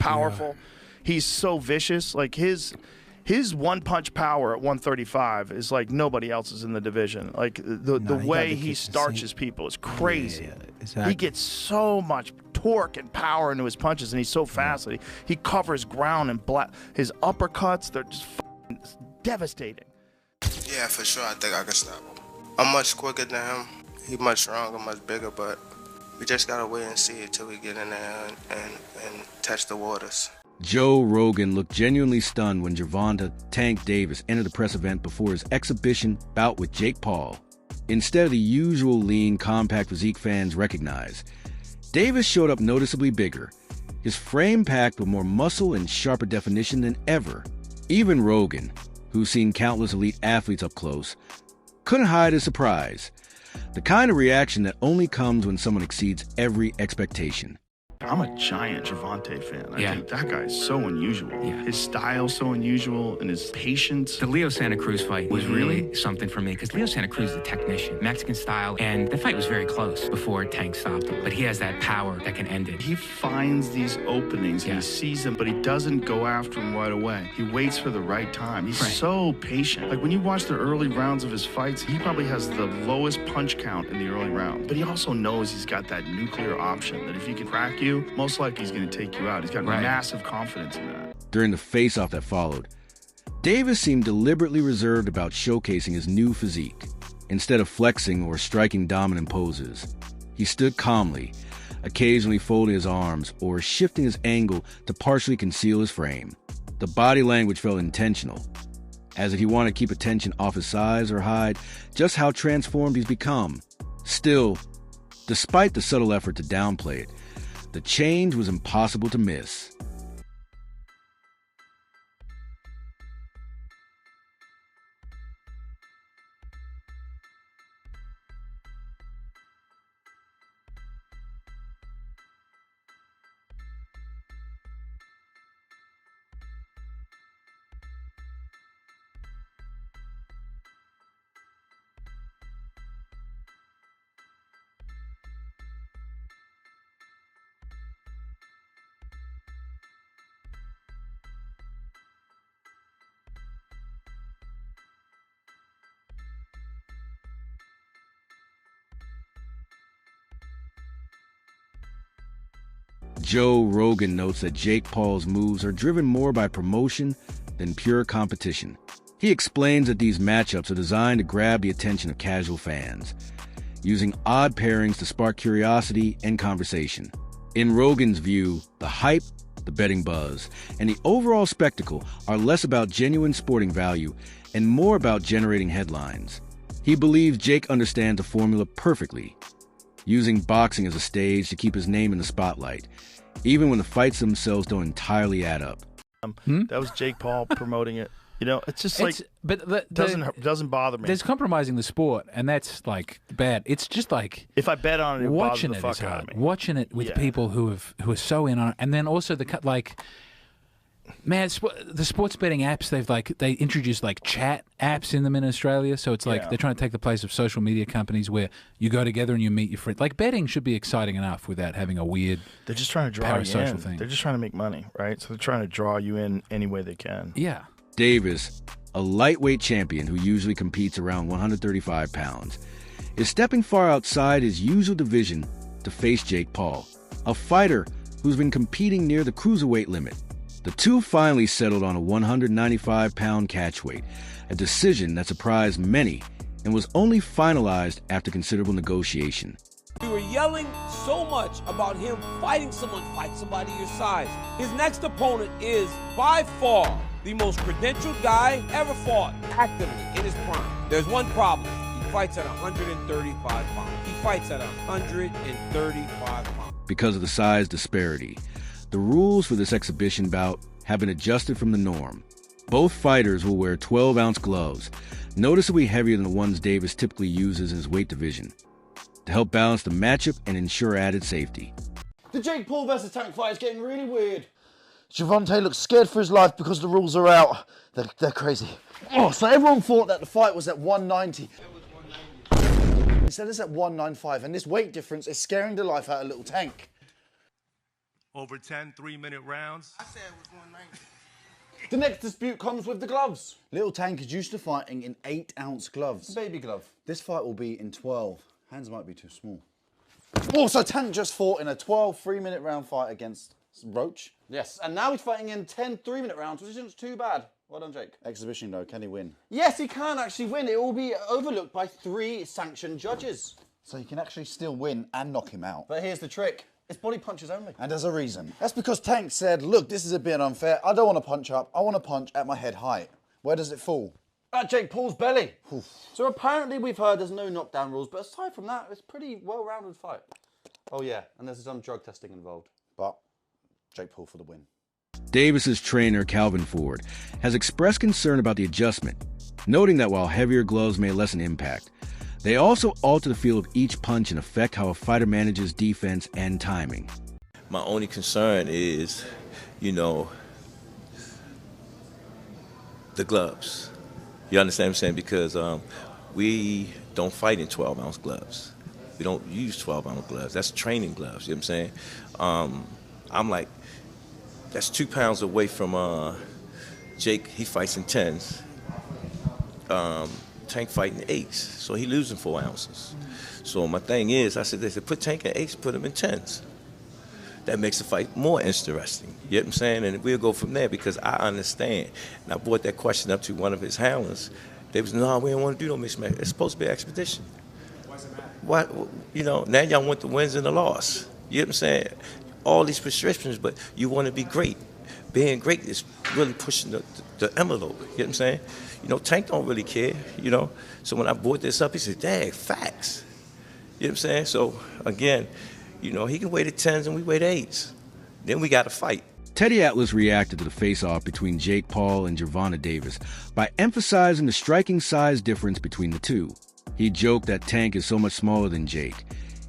powerful. Yeah. He's so vicious. Like his one-punch power at 135 is like nobody else's in the division. Like the way he starches people is crazy. Yeah, exactly. He gets so much torque and power into his punches, and he's so fast that he covers ground and his uppercuts, they're just devastating. Yeah, for sure. I think I can stop him. I'm much quicker than him. He's much stronger, much bigger, but we just gotta wait and see until we get in there and touch the waters. Joe Rogan looked genuinely stunned when Gervonta "Tank" Davis entered the press event before his exhibition bout with Jake Paul. Instead of the usual lean, compact physique fans recognize, Davis showed up noticeably bigger, his frame packed with more muscle and sharper definition than ever. Even Rogan, who's seen countless elite athletes up close, couldn't hide his surprise. The kind of reaction that only comes when someone exceeds every expectation. I'm a giant Gervonta fan. I think that guy is so unusual. Yeah. His style's so unusual, and his patience. The Leo Santa Cruz fight was really something for me, because Leo Santa Cruz is a technician, Mexican style, and the fight was very close before Tank stopped him. But he has that power that can end it. He finds these openings, and he sees them, but he doesn't go after them right away. He waits for the right time. He's so patient. Like when you watch the early rounds of his fights, he probably has the lowest punch count in the early round. But he also knows he's got that nuclear option, that if he can crack you, most likely he's going to take you out. He's got massive confidence in that. During the face-off that followed, Davis seemed deliberately reserved about showcasing his new physique. Instead of flexing or striking dominant poses, he stood calmly, occasionally folding his arms or shifting his angle to partially conceal his frame. The body language felt intentional, as if he wanted to keep attention off his size or hide just how transformed he's become. Still, despite the subtle effort to downplay it, the change was impossible to miss. Joe Rogan notes that Jake Paul's moves are driven more by promotion than pure competition. He explains that these matchups are designed to grab the attention of casual fans, using odd pairings to spark curiosity and conversation. In Rogan's view, the hype, the betting buzz, and the overall spectacle are less about genuine sporting value and more about generating headlines. He believes Jake understands the formula perfectly, using boxing as a stage to keep his name in the spotlight, even when the fights themselves don't entirely add up. That was Jake Paul promoting it. You know, it's just doesn't bother me. There's compromising the sport, and that's like bad. It's just like if I bet on it, it watching bothers the it is fuck out hard. of me. Watching it with people who are so in on it, and then also man, the sports betting apps, they introduced like chat apps in them in Australia, so it's like they're trying to take the place of social media companies where you go together and you meet your friends. Like betting should be exciting enough without having a weird. They're just trying to draw you in. Thing. They're just trying to make money, right? So they're trying to draw you in any way they can. Yeah. Davis, a lightweight champion who usually competes around 135 pounds, is stepping far outside his usual division to face Jake Paul, a fighter who's been competing near the cruiserweight limit. The two finally settled on a 195-pound catchweight, a decision that surprised many and was only finalized after considerable negotiation. We were yelling so much about him fighting fight somebody your size. His next opponent is, by far, the most credentialed guy ever fought actively in his prime. There's one problem. He fights at 135 pounds. He fights at 135 pounds. Because of the size disparity, the rules for this exhibition bout have been adjusted from the norm. Both fighters will wear 12-ounce gloves, noticeably heavier than the ones Davis typically uses in his weight division, to help balance the matchup and ensure added safety. The Jake Paul versus Tank fight is getting really weird. Gervonta looks scared for his life because the rules are out. They're crazy. Oh, so everyone thought that the fight was at 190. Instead it's at 195, and this weight difference is scaring the life out of little Tank. over 10 3-minute rounds. I said it was 190. The next dispute comes with the gloves. Little Tank is used to fighting in 8-ounce gloves. Baby glove. This fight will be in 12. Hands might be too small. Also, Tank just fought in a 12 3-minute round fight against Roach. Yes, and now he's fighting in 10 3-minute rounds, which isn't too bad. Well done, Jake. Exhibition though, can he win? Yes, he can actually win. It will be overlooked by 3 sanctioned judges. So he can actually still win and knock him out. But here's the trick. It's body punches only. And there's a reason. That's because Tank said, look, this is a bit unfair. I don't want to punch up. I want to punch at my head height. Where does it fall? At Jake Paul's belly. Oof. So apparently we've heard there's no knockdown rules, but aside from that, it's a pretty well-rounded fight. Oh yeah, and there's some drug testing involved. But Jake Paul for the win. Davis's trainer, Calvin Ford, has expressed concern about the adjustment, noting that while heavier gloves may lessen impact, they also alter the feel of each punch and affect how a fighter manages defense and timing. My only concern is, the gloves. You understand what I'm saying? Because we don't fight in 12-ounce gloves. We don't use 12-ounce gloves. That's training gloves, you know what I'm saying? I'm like, that's 2 pounds away from Jake. He fights in 10s. Tank fighting 8s, so he losing 4 ounces. So my thing is, I said, they said, put Tank in 8s, put him in 10s. That makes the fight more interesting. You know what I'm saying? And we'll go from there because I understand. And I brought that question up to one of his handlers. They was, no, we don't want to do no mixed match. It's supposed to be an expedition. Why does it matter? What, now y'all want the wins and the loss. You know what I'm saying? All these prescriptions, but you want to be great. Being great is really pushing the envelope. You know what I'm saying? Tank don't really care, So when I brought this up, he said, dang, facts. You know what I'm saying? So, again, he can weigh the 10s and we weigh the 8s. Then we got to fight. Teddy Atlas reacted to the face-off between Jake Paul and Gervonta Davis by emphasizing the striking size difference between the two. He joked that Tank is so much smaller than Jake.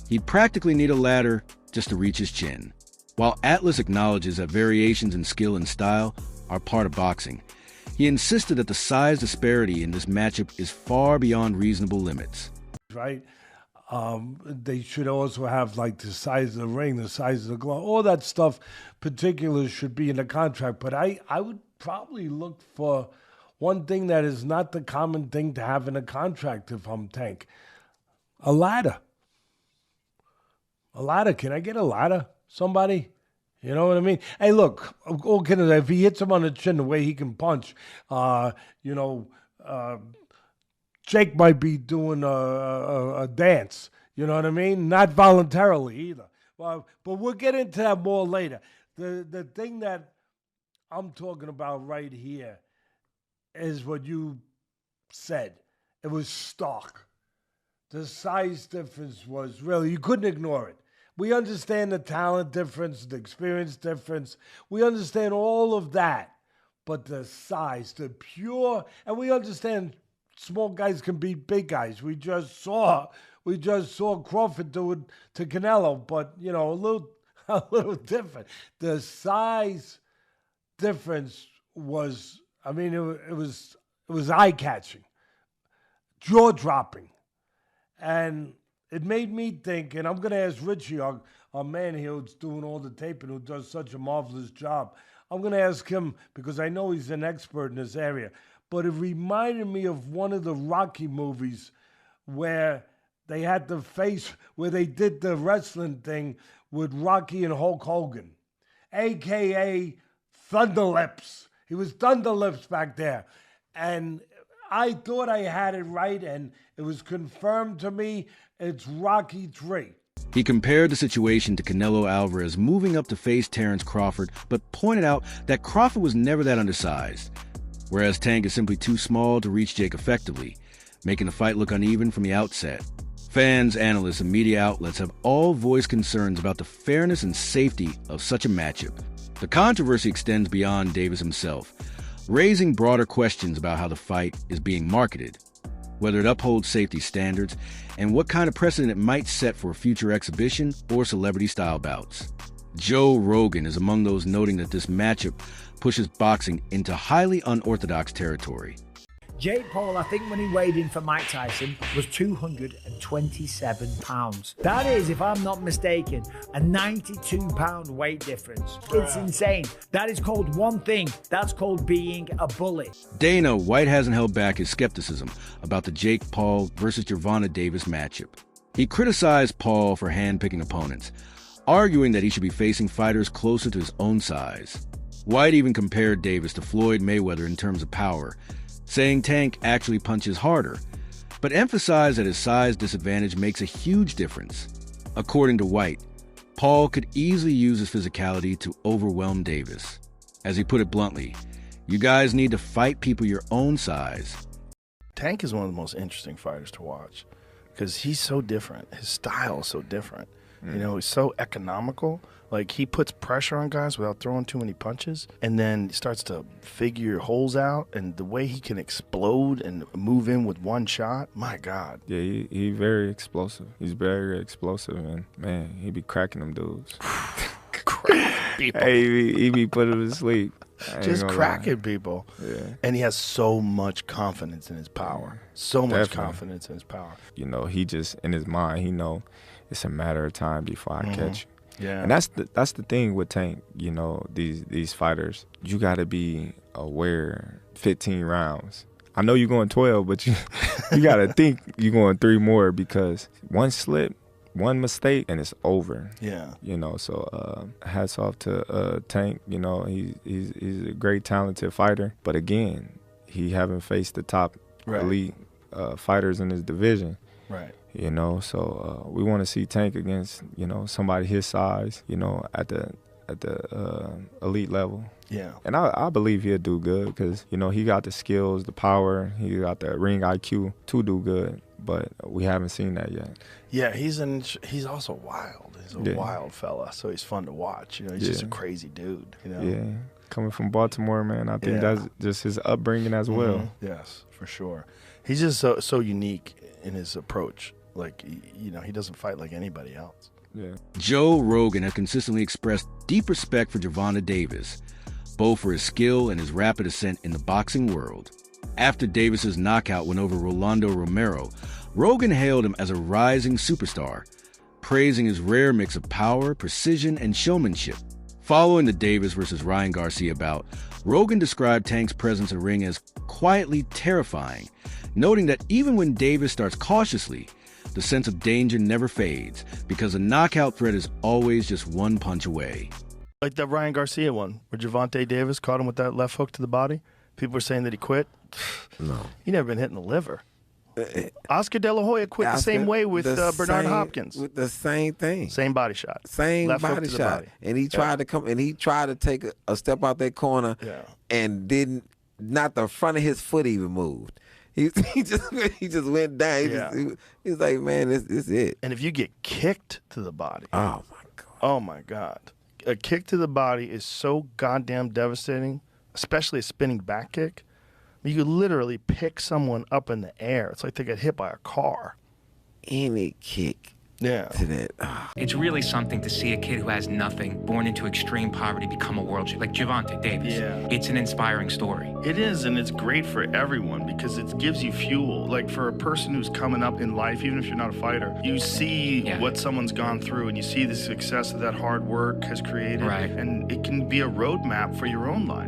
He'd practically need a ladder just to reach his chin. While Atlas acknowledges that variations in skill and style are part of boxing, he insisted that the size disparity in this matchup is far beyond reasonable limits. Right? They should also have like the size of the ring, the size of the glove, all that stuff. Particulars should be in the contract. But I would probably look for one thing that is not the common thing to have in a contract if I'm Tank. A ladder. A ladder. Can I get a ladder? Somebody? You know what I mean? Hey, look, if he hits him on the chin the way he can punch, Jake might be doing a dance. You know what I mean? Not voluntarily either. But we'll get into that more later. The thing that I'm talking about right here is what you said. It was stark. The size difference was really, you couldn't ignore it. We understand the talent difference, the experience difference. We understand all of that. But the size, the pure, and we understand small guys can beat big guys. We just saw Crawford do it to Canelo, but a little different. The size difference was, it was eye-catching, jaw-dropping. And it made me think, and I'm going to ask Richie, our man here who's doing all the taping, who does such a marvelous job. I'm going to ask him, because I know he's an expert in this area, but it reminded me of one of the Rocky movies where they had where they did the wrestling thing with Rocky and Hulk Hogan, a.k.a. Thunderlips. He was Thunderlips back there. And I thought I had it right, and it was confirmed to me. It's Rocky 3. He compared the situation to Canelo Alvarez moving up to face Terrence Crawford, but pointed out that Crawford was never that undersized, whereas Tank is simply too small to reach Jake effectively, making the fight look uneven from the outset. Fans, analysts, and media outlets have all voiced concerns about the fairness and safety of such a matchup. The controversy extends beyond Davis himself, raising broader questions about how the fight is being marketed, whether it upholds safety standards, and what kind of precedent it might set for future exhibition or celebrity-style bouts. Joe Rogan is among those noting that this matchup pushes boxing into highly unorthodox territory. Jake Paul, I think when he weighed in for Mike Tyson, was 227 pounds. That is, if I'm not mistaken, a 92-pound weight difference. It's insane. That is called one thing. That's called being a bully. Dana, White hasn't held back his skepticism about the Jake Paul versus Gervonta Davis matchup. He criticized Paul for handpicking opponents, arguing that he should be facing fighters closer to his own size. White even compared Davis to Floyd Mayweather in terms of power, saying Tank actually punches harder, but emphasized that his size disadvantage makes a huge difference. According to White, Paul could easily use his physicality to overwhelm Davis. As he put it bluntly, you guys need to fight people your own size. Tank is one of the most interesting fighters to watch because he's so different. His style is so different. You know, he's so economical. Like, he puts pressure on guys without throwing too many punches, and then starts to figure holes out, and the way he can explode and move in with one shot, my God. Yeah, he very explosive. He's very explosive, and man, he be cracking them dudes. Hey, he be putting them to sleep. Just cracking people. Yeah. And he has so much confidence in his power. So much confidence in his power. You know, he just, in his mind, he know it's a matter of time before I catch you. Yeah. And that's the thing with Tank, you know, these fighters. You got to be aware 15 rounds. I know you're going 12, but you got to think you're going 3 more because one slip, one mistake, and it's over. Yeah. You know, so hats off to Tank. You know, he's a great, talented fighter. But again, he haven't faced the top elite fighters in his division. Right. You know, so we want to see Tank against, you know, somebody his size, you know, at the elite level. Yeah. And I believe he'll do good because, you know, he got the skills, the power, he got the ring IQ to do good, but we haven't seen that yet. Yeah, he's also wild. He's a wild fella, so he's fun to watch. You know, he's just a crazy dude, you know. Yeah. Coming from Baltimore, man, I think that's just his upbringing as well. Yes, for sure. He's just so unique in his approach. Like, you know, he doesn't fight like anybody else. Yeah. Joe Rogan has consistently expressed deep respect for Gervonta Davis, both for his skill and his rapid ascent in the boxing world. After Davis's knockout win over Rolando Romero, Rogan hailed him as a rising superstar, praising his rare mix of power, precision, and showmanship. Following the Davis versus Ryan Garcia bout, Rogan described Tank's presence in the ring as quietly terrifying, noting that even when Davis starts cautiously, the sense of danger never fades because the knockout threat is always just one punch away. Like that Ryan Garcia one, where Gervonta Davis caught him with that left hook to the body. People were saying that he quit. No. He never been hit in the liver. Oscar De La Hoya quit the same way with Bernard Hopkins. With the same thing. Same body shot. Same left body shot. And he tried to come, and he tried to take a step out that corner and not the front of his foot even moved. He just went down. He's like, man, this is it. And if you get kicked to the body. Oh, my God. Oh, my God. A kick to the body is so goddamn devastating, especially a spinning back kick. You could literally pick someone up in the air. It's like they get hit by a car. Any kick. To that. It's really something to see a kid who has nothing, born into extreme poverty, become a world champion, like Gervonta Davis. Yeah. It's an inspiring story. It is, and it's great for everyone because it gives you fuel. Like, for a person who's coming up in life, even if you're not a fighter, you see what someone's gone through, and you see the success that hard work has created. Right. And it can be a roadmap for your own life.